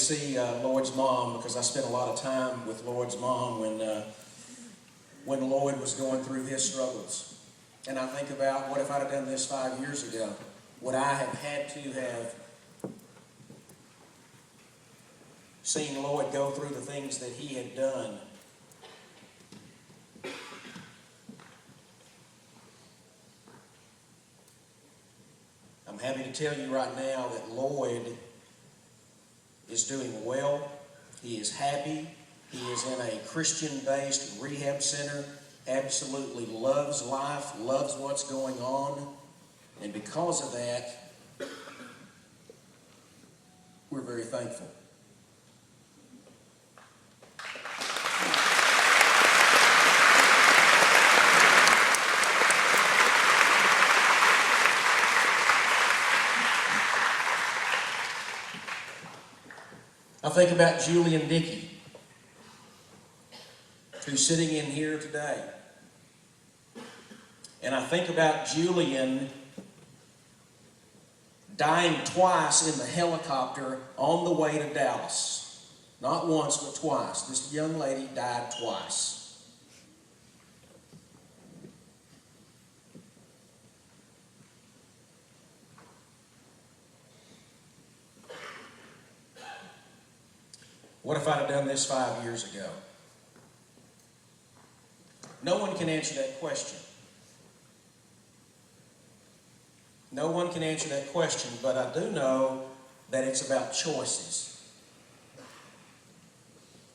see Lloyd's mom because I spent a lot of time with Lloyd's mom when Lloyd was going through his struggles. And I think about, what if I'd have done this 5 years ago? Would I have had to have seen Lloyd go through the things that he had done? I'm happy to tell you right now that Lloyd is doing well. He is happy. He is in a Christian-based rehab center, absolutely loves life, loves what's going on. And because of that, we're very thankful. I think about Julie and Dickie, who's sitting in here today. And I think about Julian dying twice in the helicopter on the way to Dallas. Not once, but twice. This young lady died twice. What if I'd have done this 5 years ago? No one can answer that question. No one can answer that question, but I do know that it's about choices.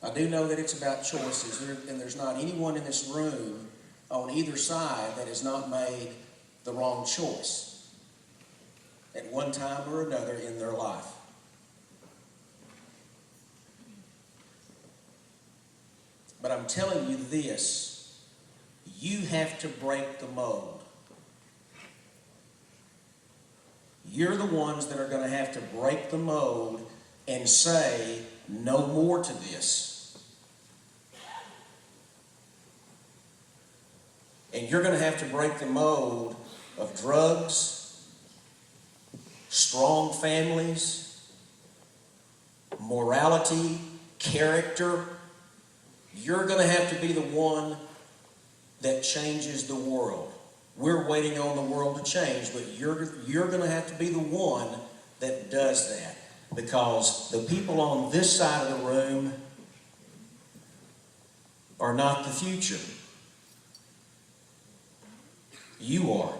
I do know that it's about choices, and there's not anyone in this room on either side that has not made the wrong choice at one time or another in their life. But I'm telling you this, you have to break the mold. You're the ones that are going to have to break the mold and say no more to this. And you're going to have to break the mold of drugs, strong families, morality, character. You're going to have to be the one that changes the world. We're waiting on the world to change, but you're going to have to be the one that does that. Because the people on this side of the room are not the future. You are.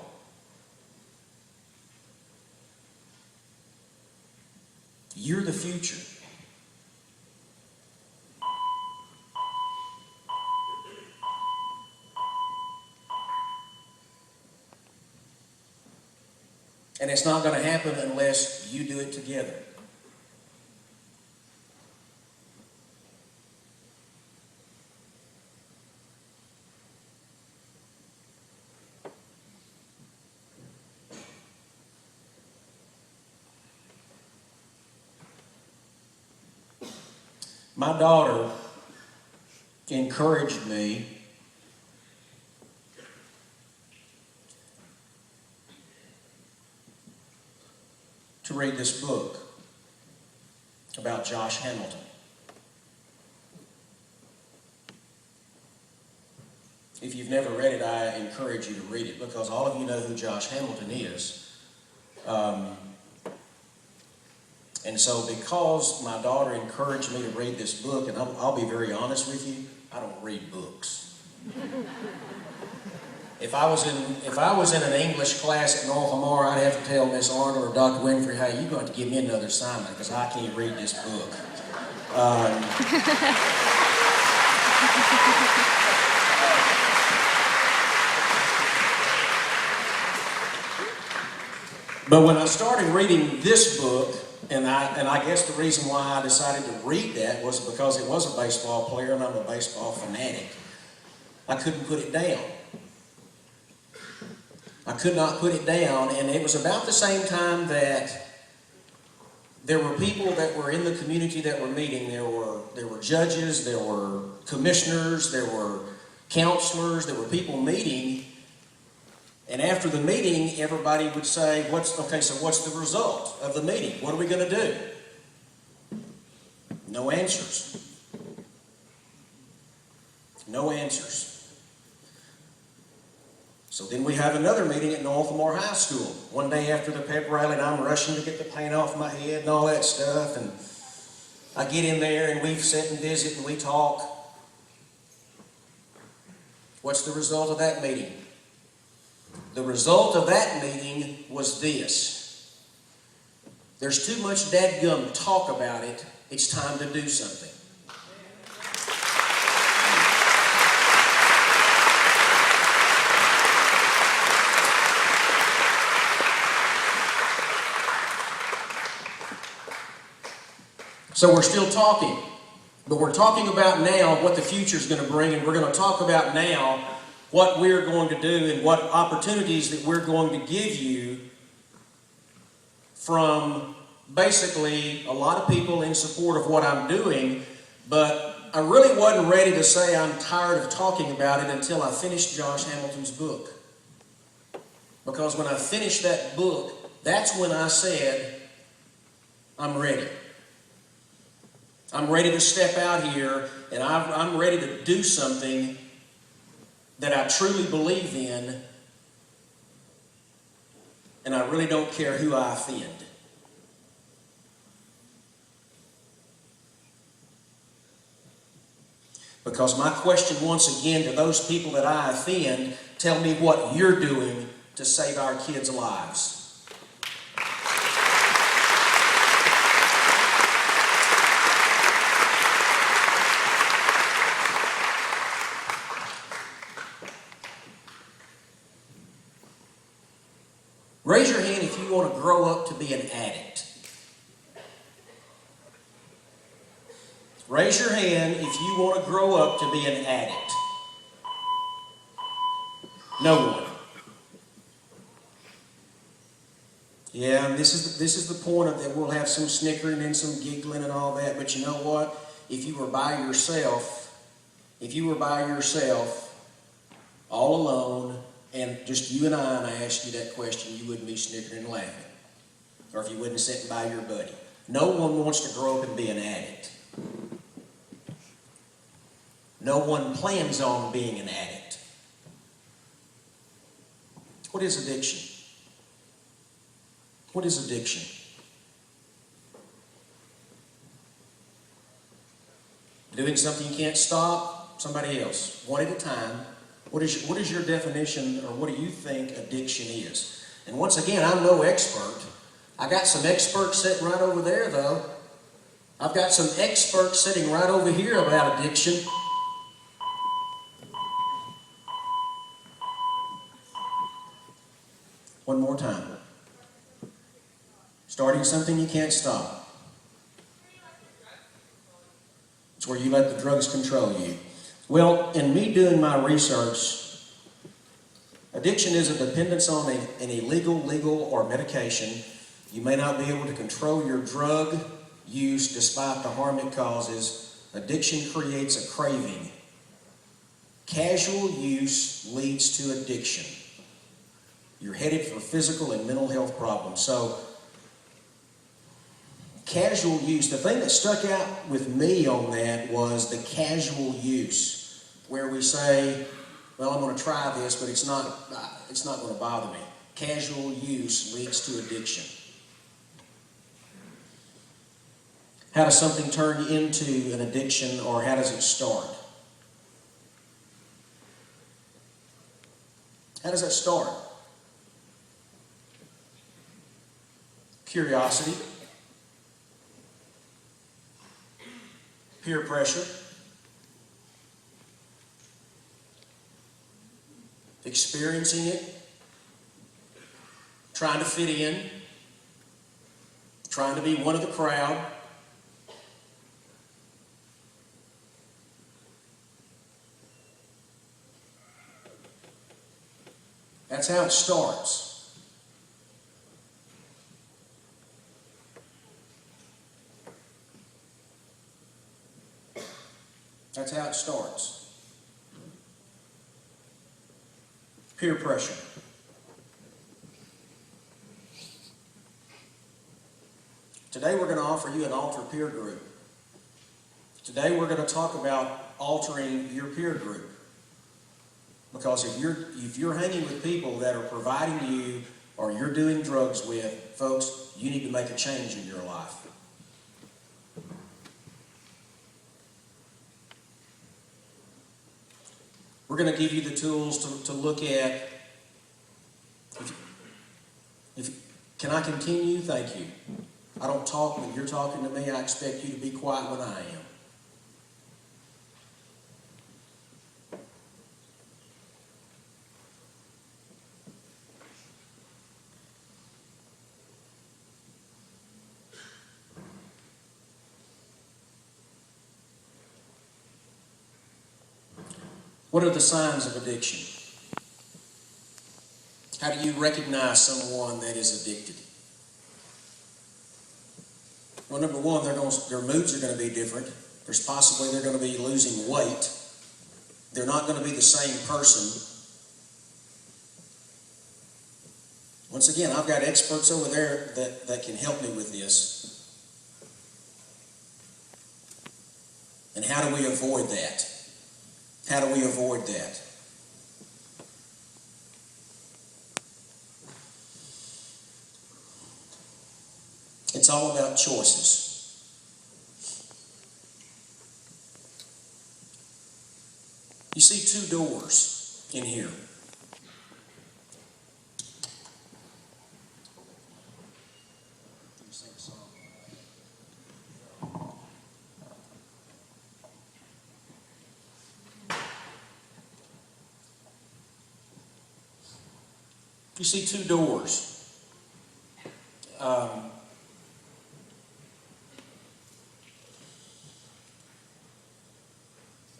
You're the future. And it's not going to happen unless you do it together. My daughter encouraged me to read this book about Josh Hamilton. If you've never read it, I encourage you to read it because all of you know who Josh Hamilton is. And so because my daughter encouraged me to read this book, and I'll be very honest with you, I don't read books. If I was in an English class at North Lamar, I'd have to tell Miss Arnold or Dr. Winfrey, hey, you're going to give me another assignment because I can't read this book. But when I started reading this book, and I guess the reason why I decided to read that was because it was a baseball player and I'm a baseball fanatic. I couldn't put it down. I could not put it down, and it was about the same time that there were people that were in the community that were meeting. There were judges, there were commissioners, there were counselors, there were people meeting. And after the meeting, everybody would say, what's the result of the meeting? What are we going to do? No answers. No answers. So then we have another meeting at Northmore High School. One day after the pep rally, and I'm rushing to get the paint off my head and all that stuff. And I get in there and we sit and visit and we talk. What's the result of that meeting? The result of that meeting was this. There's too much dadgum talk about it. It's time to do something. So we're still talking, but we're talking about now what the future is going to bring, and we're going to talk about now what we're going to do and what opportunities that we're going to give you from basically a lot of people in support of what I'm doing, but I really wasn't ready to say I'm tired of talking about it until I finished Josh Hamilton's book. Because when I finished that book, that's when I said, I'm ready. I'm ready to step out here, and I'm ready to do something that I truly believe in, and I really don't care who I offend. Because my question once again to those people that I offend, tell me what you're doing to save our kids' lives. Raise your hand if you want to grow up to be an addict. Raise your hand if you want to grow up to be an addict. No one. Yeah, and this is the point of that. We'll have some snickering and some giggling and all that, but you know what? If you were by yourself, all alone, and just you and I asked you that question, you wouldn't be snickering and laughing. Or if you wouldn't sit by your buddy. No one wants to grow up and be an addict. No one plans on being an addict. What is addiction? What is addiction? Doing something you can't stop, somebody else, one at a time. What is your definition, or what do you think addiction is? And once again, I'm no expert. I got some experts sitting right over there, though. I've got some experts sitting right over here about addiction. One more time. Starting something you can't stop. It's where you let the drugs control you. Well, in me doing my research, addiction is a dependence on an illegal, legal, or medication. You may not be able to control your drug use despite the harm it causes. Addiction creates a craving. Casual use leads to addiction. You're headed for physical and mental health problems. So, casual use, the thing that stuck out with me on that was the casual use, where we say, well, I'm going to try this, but it's not going to bother me. Casual use leads to addiction. How does something turn into an addiction, or how does it start? How does that start? Curiosity, peer pressure, experiencing it, trying to fit in, trying to be one of the crowd. That's how it starts. That's how it starts. Peer pressure. Today we're going to offer you an altar peer group. Today we're going to talk about altering your peer group. Because if you're hanging with people that are providing you or you're doing drugs with, folks, you need to make a change in your life. We're going to give you the tools to look at. Can I continue? Thank you. I don't talk when you're talking to me. I expect you to be quiet when I am. What are the signs of addiction? How do you recognize someone that is addicted? Well, number one, their moods are going to be different. There's possibly they're going to be losing weight. They're not going to be the same person. Once again, I've got experts over there that can help me with this. And how do we avoid that? How do we avoid that? It's all about choices. You see two doors in here. You see two doors.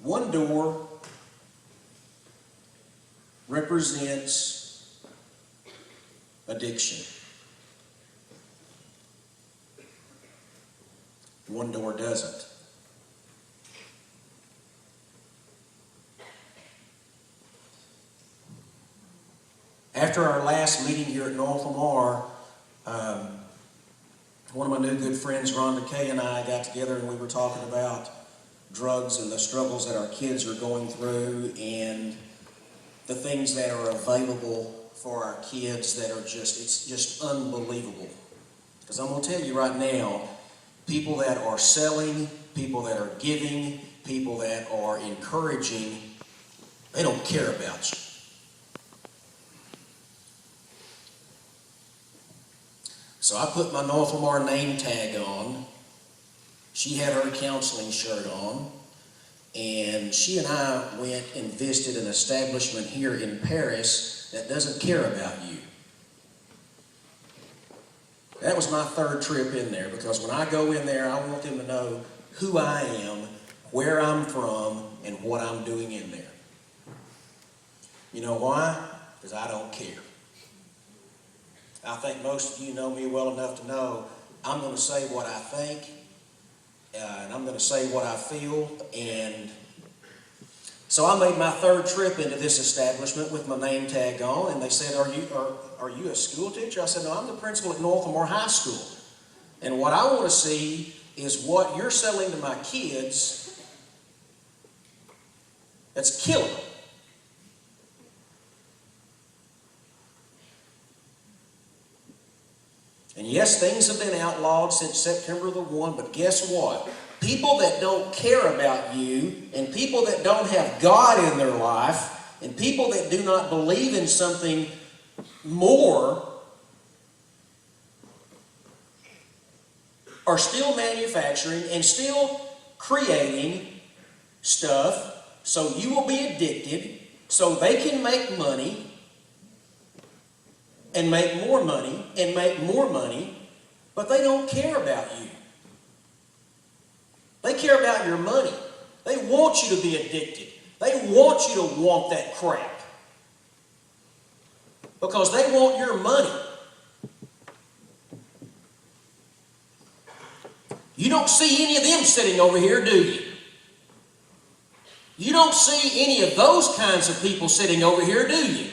One door represents addiction. One door doesn't. After our last meeting here at North Lamar, one of my new good friends, Rhonda Kay, and I got together and we were talking about drugs and the struggles that our kids are going through and the things that are available for our kids that are it's just unbelievable. Because I'm going to tell you right now, people that are selling, people that are giving, people that are encouraging, they don't care about you. So I put my North Lamar name tag on. She had her counseling shirt on. And she and I went and visited an establishment here in Paris that doesn't care about you. That was my third trip in there, because when I go in there, I want them to know who I am, where I'm from, and what I'm doing in there. You know why? Because I don't care. I think most of you know me well enough to know I'm going to say what I think, and I'm going to say what I feel. And so I made my third trip into this establishment with my name tag on, and they said, are you a school teacher? I said, no, I'm the principal at North Lamar High School. And what I want to see is what you're selling to my kids that's killing them. And yes, things have been outlawed since September the 1, but guess what? People that don't care about you, and people that don't have God in their life, and people that do not believe in something more are still manufacturing and still creating stuff so you will be addicted, so they can make money, and make more money, and make more money, but they don't care about you. They care about your money. They want you to be addicted. They want you to want that crap. Because they want your money. You don't see any of them sitting over here, do you? You don't see any of those kinds of people sitting over here, do you?